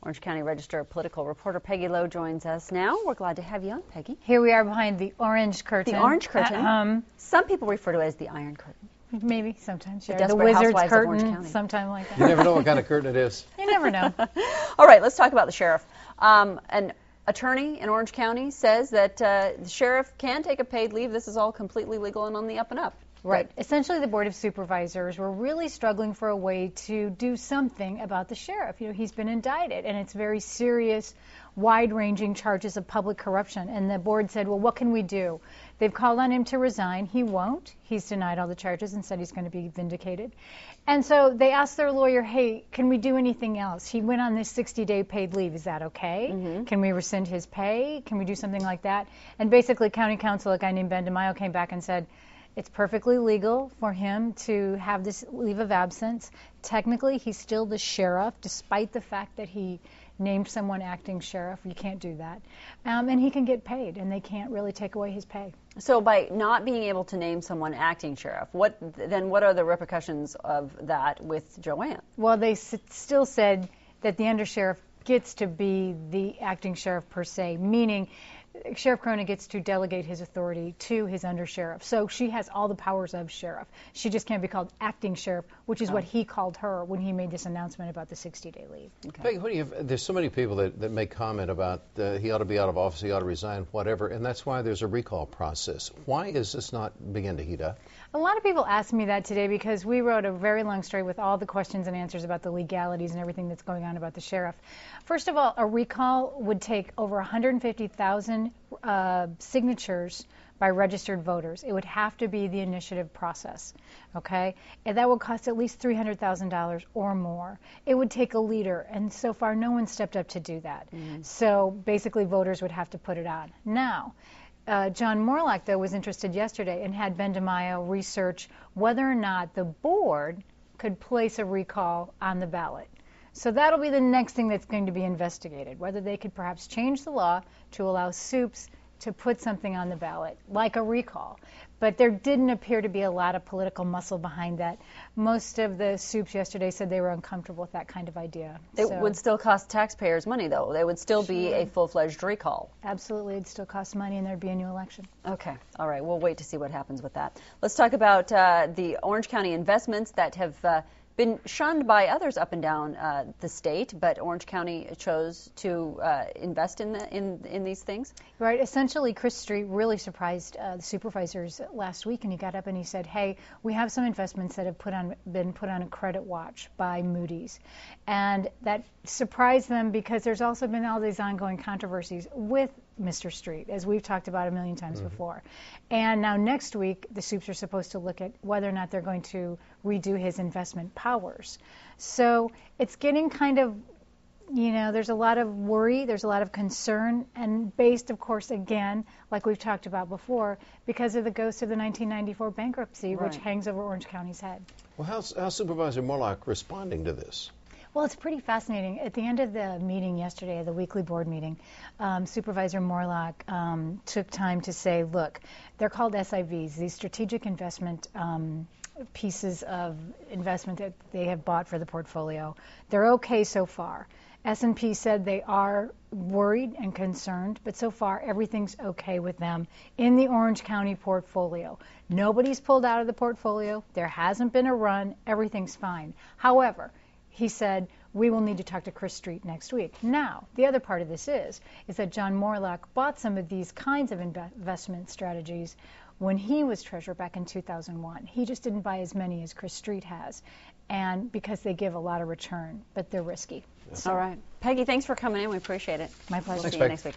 Orange County Register political reporter Peggy Lowe joins us now. We're glad to have you on, Peggy. Here we are behind the orange curtain. The orange curtain. Some people refer to it as the Iron Curtain. Maybe sometimes, yeah. The Wizard's curtain, sometime like that. You never know what kind of curtain it is. You never know. All right, let's talk about the sheriff. An attorney in Orange County says that the sheriff can take a paid leave. This is all completely legal and on the up and up. Right. Essentially, the Board of Supervisors were really struggling for a way to do something about the sheriff. You know, he's been indicted, and it's very serious, wide-ranging charges of public corruption. And the board said, well, what can we do? They've called on him to resign. He won't. He's denied all the charges and said he's going to be vindicated. And so they asked their lawyer, hey, can we do anything else? He went on this 60-day paid leave. Is that okay? Mm-hmm. Can we rescind his pay? Can we do something like that? And basically, county counsel, a guy named Ben DeMaio, came back and said, it's perfectly legal for him to have this leave of absence. Technically, he's still the sheriff, despite the fact that he named someone acting sheriff. You can't do that. And he can get paid, and they can't really take away his pay. So by not being able to name someone acting sheriff, what are the repercussions of that with Joanne? Well, they still said that the undersheriff gets to be the acting sheriff per se, meaning Sheriff Carona gets to delegate his authority to his undersheriff. So she has all the powers of sheriff. She just can't be called acting sheriff, which is what he called her when he made this announcement about the 60-day leave. Okay. Peggy, what do you have? There's so many people that make comment about he ought to be out of office, he ought to resign, whatever, and that's why there's a recall process. Why is this not begin to heat up? A lot of people asked me that today because we wrote a very long story with all the questions and answers about the legalities and everything that's going on about the sheriff. First of all, a recall would take over 150,000 signatures by registered voters. It would have to be the initiative process, okay? And that would cost at least $300,000 or more. It would take a leader, and so far no one stepped up to do that. Mm-hmm. So basically voters would have to put it on. Now, John Morlock, though, was interested yesterday and had Ben DeMaio research whether or not the board could place a recall on the ballot. So that'll be the next thing that's going to be investigated, whether they could perhaps change the law to allow soups to put something on the ballot, like a recall. But there didn't appear to be a lot of political muscle behind that. Most of the soups yesterday said they were uncomfortable with that kind of idea. It would still cost taxpayers money, though. There would still be a full-fledged recall. Absolutely. It'd still cost money, and there'd be a new election. Okay. All right. We'll wait to see what happens with that. Let's talk about the Orange County investments that have been shunned by others up and down the state, but Orange County chose to invest in these things. Right. Essentially, Chris Street really surprised the supervisors last week, and he got up and he said, "Hey, we have some investments that have been put on a credit watch by Moody's," and that surprised them because there's also been all these ongoing controversies with Mr. Street, as we've talked about a million times before. And now next week, the soups are supposed to look at whether or not they're going to redo his investment powers. So it's getting kind of, you know, there's a lot of worry, there's a lot of concern, and based, of course, again, like we've talked about before, because of the ghost of the 1994 bankruptcy, which hangs over Orange County's head. Well, how's Supervisor Morlock responding to this? Well, it's pretty fascinating. At the end of the meeting yesterday, the weekly board meeting, Supervisor Morlock took time to say, look, they're called SIVs, these strategic investment pieces of investment that they have bought for the portfolio. They're okay so far. S&P said they are worried and concerned, but so far everything's okay with them in the Orange County portfolio. Nobody's pulled out of the portfolio. There hasn't been a run. Everything's fine. However, he said, we will need to talk to Chris Street next week. Now, the other part of this is that John Morlock bought some of these kinds of investment strategies when he was treasurer back in 2001. He just didn't buy as many as Chris Street has, and because they give a lot of return, but they're risky. All right. Peggy, thanks for coming in. We appreciate it. My pleasure. We'll see you next week.